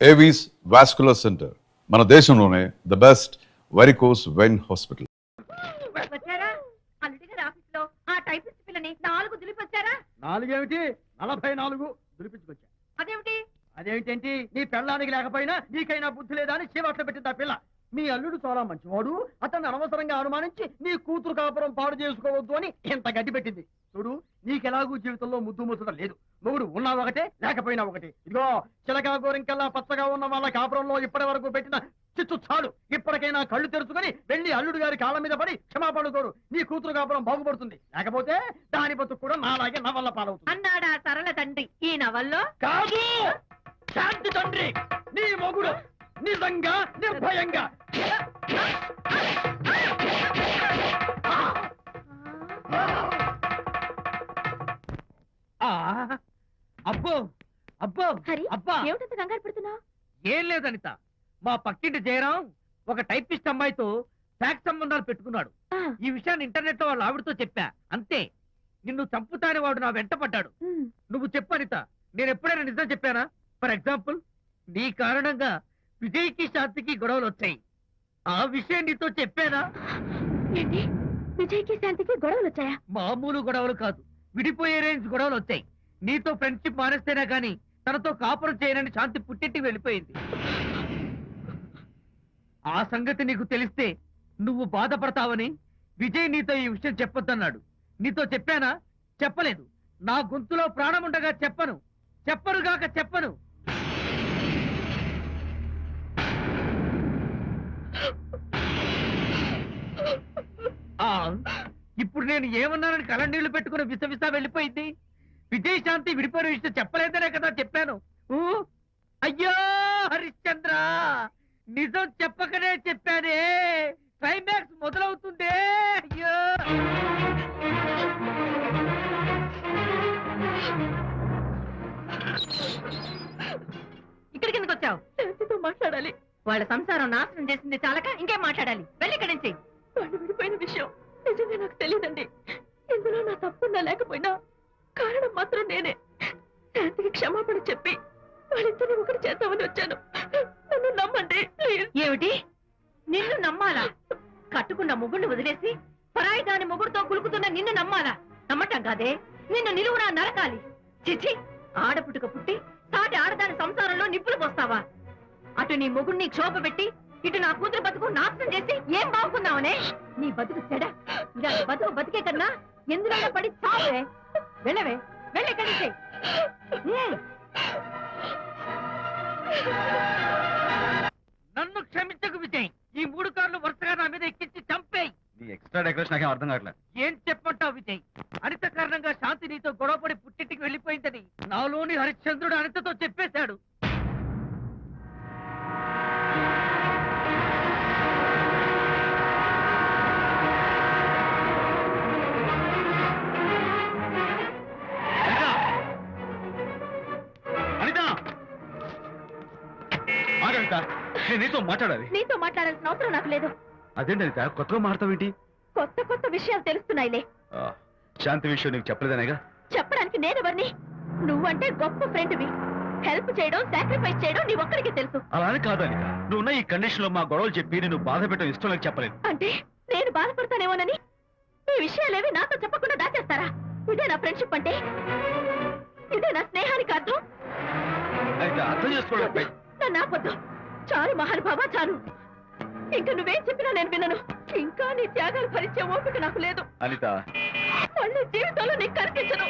Avis vascular centre మన దేశంలోనే the best varicose vein hospital. వచ్చారా? అల్లుడి గారి ఆఫీస్ లో ఆ టైపిస్ట్ పిల్లని 4 దులిపొచ్చారా? 4 ఏమిటి 44 దులిపించుకొచ్చా. అదేమిటి? అదేమిటేంటి నీ పెళ్ళానికి లేకపోయినా నీకైనా బుద్ధి లేదా అని చీవాట్లు పెట్టింది ఆ పిల్ల. మీ అల్లుడు చాలా మంచివాడు, అతన్ని అనవసరంగా అనుమానించి నీ కూతురు కాపురం పాడు చేసుకోవద్దు అని ఎంత గడ్డి పెట్టింది. చూడు, నీకెలాగూ జీవితంలో ముద్దు ముచ్చడం లేదు. మొగుడు ఉన్నా ఒకటే లేకపోయినా ఒకటే. ఇదిగో చిలకా గోరింకల్లా పచ్చగా ఉన్న వాళ్ళ కాపురంలో ఇప్పటి వరకు పెట్టిన చిచ్చు చాలు. ఇప్పటికైనా కళ్ళు తెరుచుకొని వెళ్ళి అల్లుడు గారి కాళ్ళ మీద పడి క్షమాపణ కోరు. నీ కూతురు కాపురం బాగుపడుతుంది. లేకపోతే దాని బతుకు కూడా నాలాగే నవల్ల పాలవుతుంది అన్నాడా సరళ తండ్రి ఈ నవల్లో? కాదు, శాంతి తండ్రి నీ మొగుడు నిజంగా నిర్భయంగా. అబ్బో అబ్బో హరి, అబ్బా, ఏమిటంత కంగారు పడుతున్నావు? ఏం లేదు అనిత, మా పక్కింటి జయరాం ఒక టైపిస్ట్ అమ్మాయితో ఫ్యాక్స్ సంబంధాలు పెట్టుకున్నాడు. ఈ విషయాన్ని ఇంటర్నెట్ లో వాళ్ళ ఆవిడతో చెప్పా. అంతే, నిన్ను చంపుతాని వాడు నా వెంట పడ్డాడు. నువ్వు చెప్పు అనిత, నేను ఎప్పుడైనా నిజం చెప్పానా? ఫర్ ఎగ్జాంపుల్, నీ కారణంగా విజయ్కి శాంతికి గొడవలు వచ్చాయి. ఆ విషయం నీతో చెప్పానా? ఏంటి, విజయ్కి శాంతికి గొడవలు వచ్చాయా? మామూలు గొడవలు కాదు, విడిపోయే రేంజ్ గొడవలు వచ్చాయి. నీతో ఫ్రెండ్షిప్ మానేస్తేనే గాని తనతో కాపురం చేయనని శాంతి పుట్టింటికి వెళ్ళిపోయింది. ఆ సంగతి నీకు తెలిస్తే నువ్వు బాధపడతావని విజయ్ నీతో ఈ విషయం చెప్పొద్దన్నాడు. నీతో చెప్పానా? చెప్పలేదు. నా గొంతులో ప్రాణముండగా చెప్పను, చెప్పనుగాక చెప్పను. ఇప్పుడు నేను ఏమన్నానని కళ్ళనీళ్లు పెట్టుకుని విసవిసా వెళ్ళిపోయింది. విజయ్ శాంతి విడిపోయిన విషయం చెప్పలేదనే కదా చెప్పాను. అయ్యో హరిశ్చంద్ర, నిజం చెప్పకనే చెప్పానే. క్లైమాక్స్ మొదలవుతుందే. అయ్యో, ఇక్కడికి ఎందుకు వచ్చావు? శాంతితో మాట్లాడాలి. వాళ్ళ సంసారం నాశనం చేసింది చాలక ఇంకేం మాట్లాడాలి? వెళ్ళి ఇక్కడి నుంచి. వాళ్ళు విడిపోయిన విషయం నిజంగా నాకు తెలియదండి. ఇందులో నా తప్పున్నా లేకపోయినా కారణం మాత్రం నేనే. శాంతికి క్షమాపణ చెప్పి వాళ్ళిద్దరిని ఒకటి చేద్దామని వచ్చాను. నన్ను నమ్మండి ప్లీజ్. ఏమిటి, నిన్ను నమ్మాలా? కట్టుకున్న మొగుడిని వదిలేసి పరాయి దాని మొగుడుతో కులుకుతున్న నిన్ను నమ్మాలా? నమ్మటం కాదే, నిన్ను నిలువునా నరకాలి. చిచి, ఆడపుట్టుక పుట్టి సాటి ఆడదాని సంసారంలో నిప్పులు పోస్తావా? అటు నీ మొగుడిని క్షోభ పెట్టి ఇటు నా కూతురు బతుకు నాశనం చేసి ఏం బాగుకున్నావనే? నీ బతుకు చెడ. ఇలా బతుకు బతికే కన్నా ఎందులో పడి చావే. వెళ్ళవే, వెళ్ళి కలిసి. నన్ను క్షమించకు విజయ్. ఈ 3 కార్లు వరుసగా నా మీద ఎక్కించి చంపేయి. నీ ఎక్స్ట్రా డెకరేషన్ నాకేం అర్థం కావట్లేదు. ఏం చెప్పంటావు విజయ్? అనిత కారణంగా శాంతి నీతో గొడవపడి పుట్టింటికి వెళ్ళిపోయిందని నాలోని హరిశ్చంద్రుడు అనితతో చెప్పేశాడు. నేను నీతో మాట్లాడాలి. నీతో మాట్లాడాల్సిన అవసరం నాకు లేదు. అదేంటి అనిత, కొత్తగా మాట్లాడతావేంటి? కొత్త కొత్త విషయాలు తెలుస్తున్నాయిలే. శాంతి విషయం నీకు చెప్పలేదనేగా? చెప్పడానికి నేనెవరిని? నువ్వంటే గొప్ప ఫ్రెండ్వి. హెల్ప్ చేయడం, సాక్రిఫైస్ చేయడం నీ ఒక్కడికే తెలుసు. అలానే కాదు అనిత, నువ్వున్న ఈ కండిషన్ లో మా గొడవలు చెప్పి నేను బాధ పెట్టడం ఇష్టం నాకు చెప్పలేదు. అంటే నేను బాధపడతానేమోనని ఈ విషయాలేవి నాతో చెప్పకుండా దాచేస్తారా? ఇదే నా ఫ్రెండ్షిప్ అంటే? ఇదే నా స్నేహానికి అర్థం? అనిత, అర్థం చేసుకోవడం. నన్ను ఆపొద్దు. చాలు మహానుభావ, చాలు. ఇంకా నువ్వేం చెప్పినా నేను వినను. ఇంకా నీ త్యాగాలు భరించే ఓపిక నాకు లేదు. అనిత, మళ్ళీ జీవితంలో నీకు కనిపించను.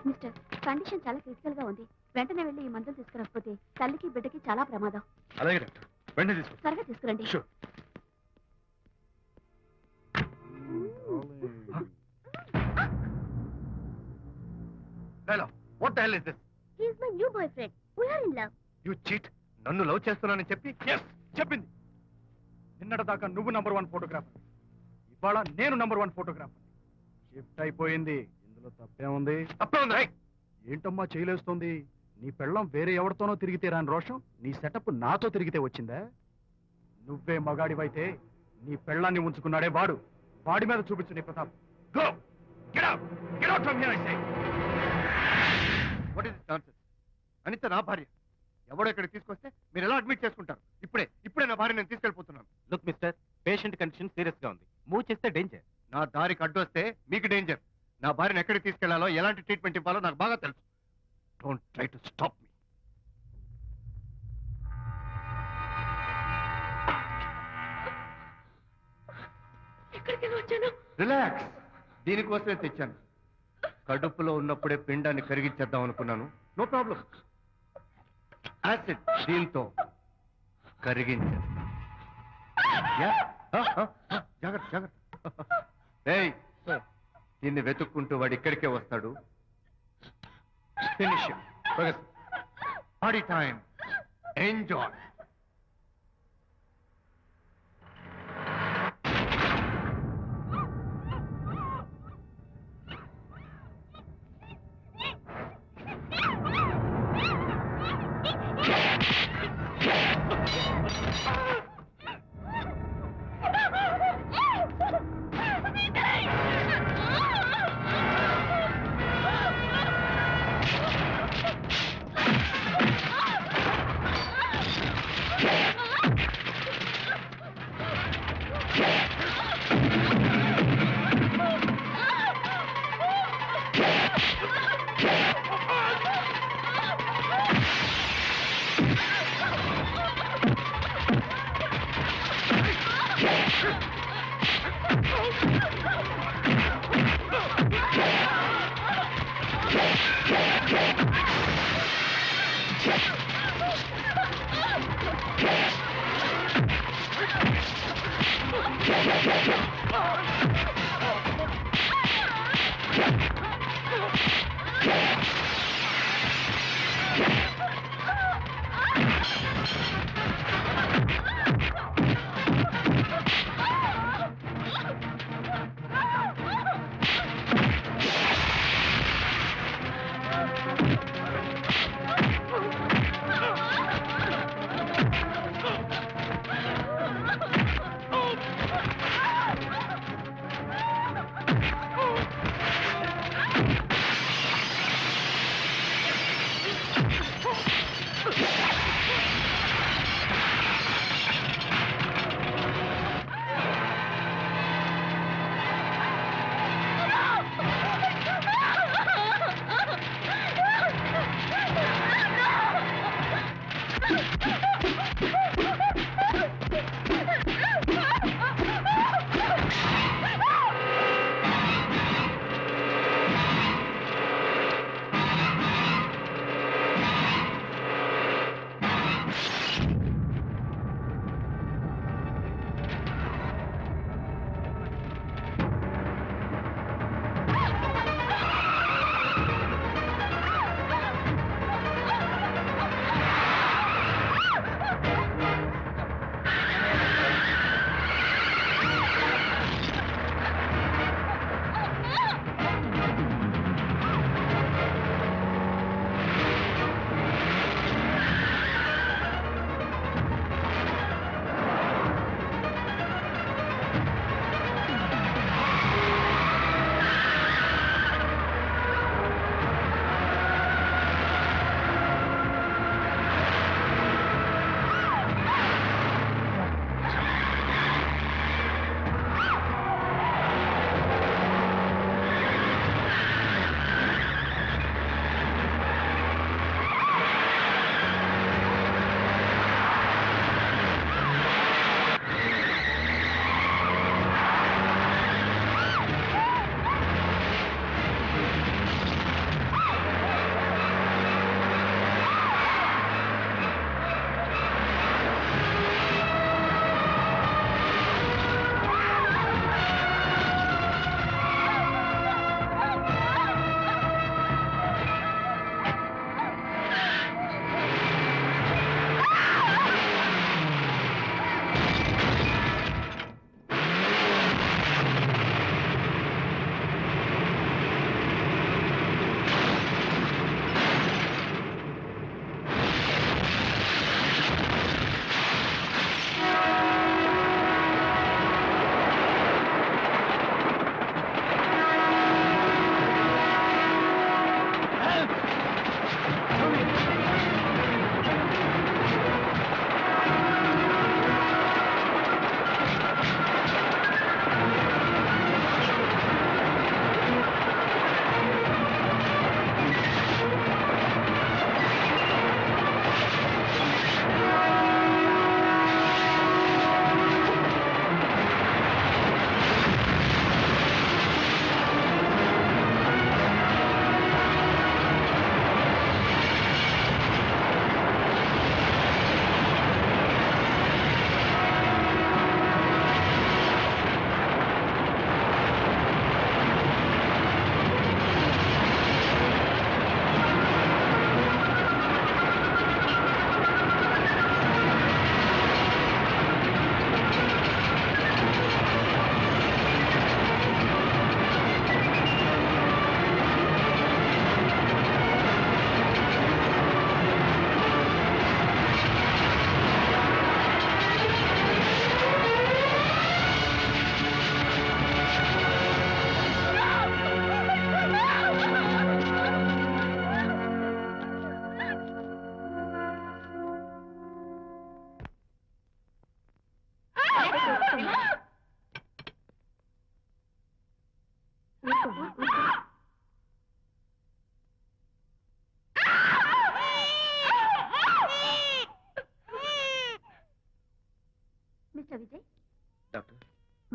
మిస్టర్, కండిషన్ చాలా క్రిటికల్ గా ఉంది. వెంటనే వెళ్ళి ఈ మందులు తీసుకురాకపోతే తల్లికి బిడ్డకి చాలా ప్రమాదం. అలాగే డాక్టర్, వెంటనే తీసుకో. త్వరగా తీసుకురండి. Sure. Hello, what the hell is this? He is my new boyfriend. We are in love. You cheat. నన్ను లవ్ చేస్తున్నానని చెప్పి చెప్పింది. నిన్నటిదాకా నువ్వు నంబర్ 1 ఫోటోగ్రాఫర్, ఇవాళ నేను నంబర్ 1 ఫోటోగ్రాఫర్. షిఫ్ట్ అయిపోయింది. ఇందులో తప్పే ఉంది? తప్పే ఉంది. ఏంటమ్మా చేయలేస్తుంది? నీ పెళ్ళం వేరే ఎవరితోనో తిరిగితే రాని రోషం నీ సెటప్ నాతో తిరిగితే వచ్చిందా? నువ్వే మగాడివైతే నీ పెళ్ళాన్ని ఉంచుకున్నాడే వాడు, వాడి మీద చూపించు నీ ప్రతాప్. Go! Get out! Get out from here, I say! What is nonsense? Anita నా భార్య. ఎవడో ఇక్కడికి తీసుకొస్తే మీరు ఎలా అడ్మిట్ చేసుకుంటారు? ఇప్పుడే నా భార్య నేను తీసుకెళ్ళిపోతున్నాను. Look mister, patient condition serious గా ఉంది. మూవ్ చేస్తే డేంజర్. నా దారికి అడ్డు వస్తే మీకు డేంజర్. నా భార్యను ఎక్కడికి తీసుకెళ్లాలో, ఎలాంటి ట్రీట్మెంట్ ఇవ్వాలో నాకు బాగా తెలుసు. Don't try to stop me. ఎక్కడికి వచ్చాను? రిలాక్స్. దీనికోసమే తెచ్చాను. కడుపులో ఉన్నప్పుడే పిండాన్ని కరిగించేద్దాం అనుకున్నాను. No problem. యాసిడ్ దీంతో కరిగించేస్తా. జాగ్రత్త జాగ్రత్త. ఏయ్, దీన్ని వెతుక్కుంటూ వాడు ఇక్కడికే వస్తాడు. Finish party time. ఎంజాయ్.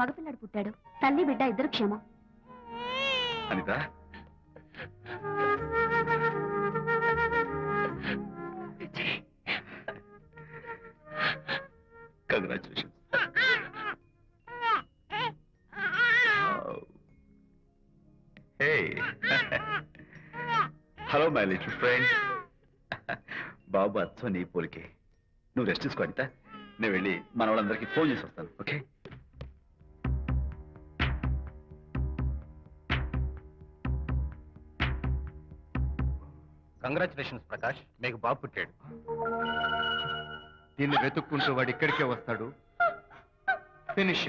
మగపిల్లాడు పుట్టాడు. తల్లి బిడ్డ ఇద్దరు క్షేమం. Anitha, congratulations. Hey, hello my little friend. బాబు అచ్చం నీ పోలికే. నువ్వు రెస్ట్ తీసుకో అనిత. నేను వెళ్ళి మన వాళ్ళందరికీ ఫోన్ చేసి వస్తాను. ఓకే? కంగ్రాచులేషన్స్ ప్రకాష్, మీకు బాబు పుట్టాడు. దీన్ని వెతుక్కుంటూ వాడు ఇక్కడికే వస్తాడు. ఫినిష్.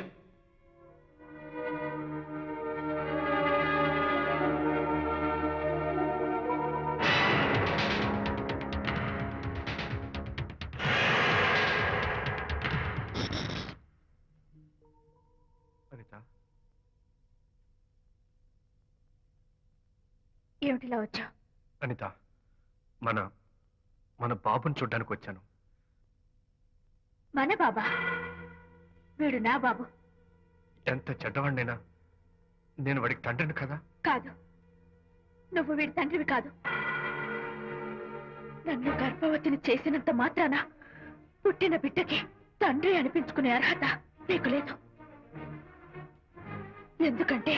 అనిత, ఏమిటిలా వచ్చా? అనిత, మన మన బాబుని చూడ్డానికి వచ్చాను. మన బాబా? వీడు నా బాబు ఎంత చెడ్డవాడినైనా నేను వాడికి తండ్రిని కదా. కాదు. నువ్వు వీడి తండ్రివి కాదు. నన్ను గర్భవతిని చేసినంత మాత్రాన పుట్టిన బిడ్డకి తండ్రి అనిపించుకునే అర్హత నీకు లేదు. ఎందుకంటే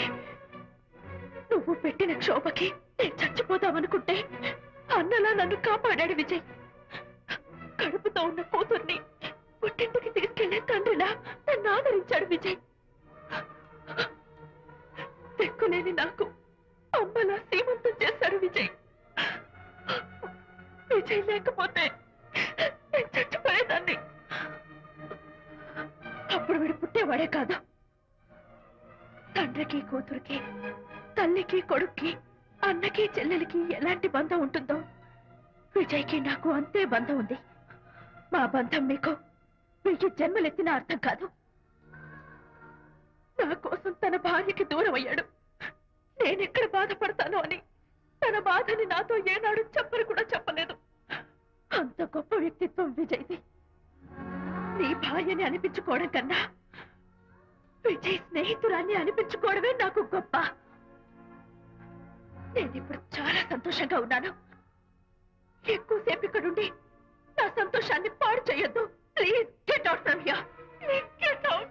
నువ్వు పెట్టిన క్షోభకి నేను చచ్చిపోతావనుకుంటే అన్నలా నన్ను కాపాడాడు విజయ్. కడుపుతో ఉన్న కూతుర్ని పుట్టింటికి తీసుకెళ్లే తండ్రిలా నన్ను ఆదరించాడు విజయ్. దిక్కులేని నాకు అమ్మలా సీమంతం చేశాడు విజయ్. విజయ్ లేకపోతే నేను చచ్చిపోయేదాన్ని. అప్పుడు వీడు పుట్టేవాడే కాదు. తండ్రికి కూతురికి, తల్లికి కొడుక్కి, అన్నకి చెల్లెలికి ఎలాంటి బంధం ఉంటుందో విజయ్కి నాకు అంతే బంధం ఉంది. మా బంధం మీకు 1000 జన్మలెత్తిన అర్థం కాదు. నా కోసం తన భార్యకి దూరం అయ్యాడు. నేనెక్కడ బాధపడతాను అని తన బాధని నాతో ఏనాడు చెప్పని కూడా చెప్పలేదు. అంత గొప్ప వ్యక్తిత్వం విజయ్ది. నీ భార్యని అనిపించుకోవడం కన్నా విజయ్ స్నేహితురాన్ని అనిపించుకోవడమే నాకు గొప్ప. నేనిప్పుడు చాలా సంతోషంగా ఉన్నాను. ఎక్కువసేపు ఇక్కడుండి నా సంతోషాన్ని పాడు చేయొద్దు. Please get out from here. Please get out.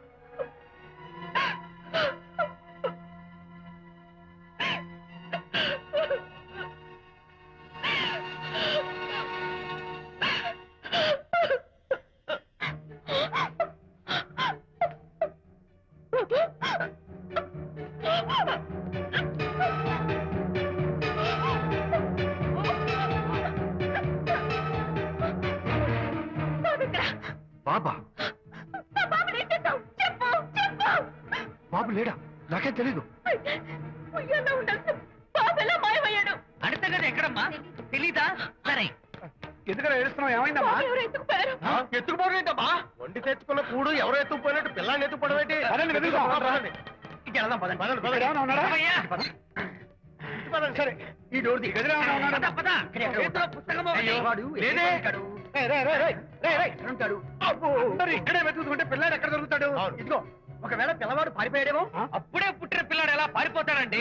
బాబా? బాబు లేడా? నాకేం తెలీదు. అడితే కదా ఎక్కడమ్మా తెలీదా? సరే ఎందుకలా ఏడుస్తున్నావు? ఏమైందమ్మా? ఎత్తుకుపోవడం ఏంటమ్మా? వండి తెచ్చుకున్న కూడు ఎవరో ఎత్తుకుపోయినట్టు పిల్లాన్ని ఎత్తుకుపోవడం ఏంటి? పదండి, వెతుకుదాం. వెళ్దాం పదండి. పదండి, పదండి. ఏమైనా ఉన్నాడా? పదండి, సరే. ఈ డోర్ ది గదిలో ఏమైనా ఉన్నాడా? పద, పద. చేతిలో పుస్తకము. అయ్యో, వాడు లేదే. ఉంటాడు. రేయ్, రేయ్, రేయ్, రేయ్, రేయ్, రేయ్. ఉంటాడు. అందరూ ఇక్కడే వెతుకుతుంటే పిల్లాడు ఎక్కడ దొరుకుతాడు? అవును. ఇదిగో ఒకవేళ పిల్లవాడు పారిపోయాడేమో. అప్పుడే పుట్టిన పిల్లాడు ఎలా పారిపోతాడండి?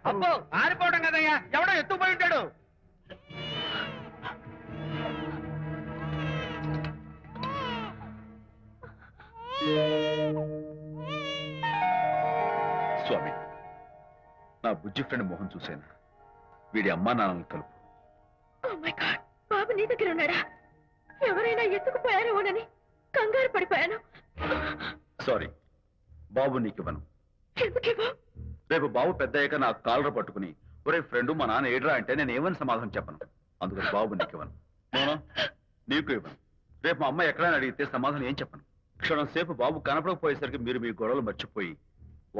అబ్బో పారిపోవడం కదయ్యా, ఎవడో ఎత్తుకుపోయి ఉంటాడు. స్వామి, నా బుజ్జి ఫ్రెండ్ మోహన్ చూశాను. వీడి అమ్మా నాన్నలు కలుపు. Oh my God! బాబు నీ దగ్గర ఉన్నాడా? ఎవరైనా ఎత్తుకుపోయారేమోనని కంగారు పడిపోయాను. సారీ, బాబు నీకివ్వను. ఎందుకివ్వు? రేపు బాబు పెద్ద అయ్యాక నా కాలర్ పట్టుకుని ఒరే ఫ్రెండ్ మా నాన్న ఏడ్రా అంటే నేను ఏమని సమాధానం చెప్పను. అందుకని బాబు నీకివ్వను. నోనో, నీకు ఇవ్వను. రేపు మా అమ్మ ఎక్కడైనా అడిగితే సమాధానం ఏం చెప్పను. క్షణం సేపు బాబు కనపడకపోయేసరికి మీరు మీ గొడవలు మర్చిపోయి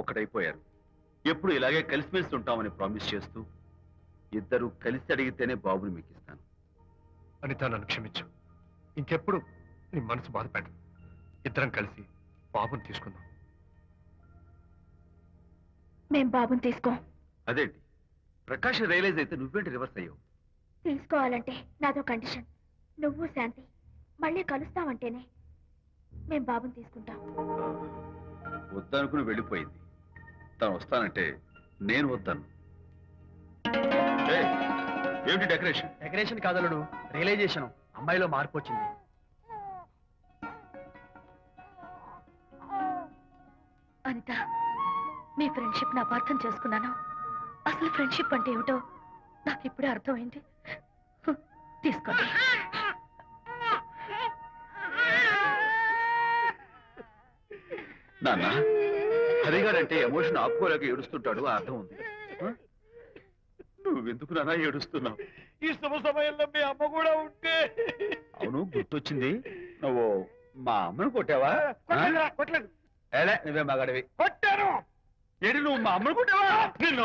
ఒక్కటైపోయారు. ఎప్పుడు ఇలాగే కలిసిమెలిసి ఉంటామని ప్రామిస్ చేస్తూ ఇద్దరు కలిసి అడిగితేనే బాబుని మీకు ఇస్తాను. అనిత, నన్ను క్షమించు. ఇంకెప్పుడు నీ మనసు బాధపెట్టు. ఇద్దరం కలిసి బాబుని తీసుకుందాం. మేం బాబుని తీసుకో. అదేంటి ప్రకాష్ రియలైజ్ అయితే నువ్వేంటి రివర్స్ అయ్యావు? తీసుకోవాలంటే నాదో కండిషన్. నువ్వు శాంతి మళ్ళీ కలుస్తావంటేనే మేం బాబుని తీసుకుంటాం. వద్దనుకుని వెళ్ళిపోయింది. తను వస్తానంటే నేను వద్దాను. ఏయ్, ఏమిటి డెకరేషన్? Decoration కాదలుడు, realisation. అమ్మాయిలో మార్పు వచ్చింది. అనిత, మీ ఫ్రెండ్షిప్ నా అపార్థం చేసుకున్నాను. అసలు ఫ్రెండ్షిప్ అంటే ఏమిటో నాకు ఇప్పుడే అర్థమైంది. తీసుకోండి. నాన్న, హరిగారంటే ఎమోషన్ ఆపుకోలేక ఏడుస్తుంటాడు, ఆ అర్థం ఉంది. ఆ? నువ్వెందుకు నాన్న ఏడుస్తున్నావు? ఈ శుభ సమయంలో మీ అమ్మ కూడా ఉంటే. అవును, గుర్తొచ్చింది. నువ్వు మా అమ్మను కొట్టావా? కొట్టలేదు. ఏలే, నువ్వే మగాడివి. కొట్టాను. ఏంటి, నువ్వు మా అమ్మను కొట్టావా? నిన్ను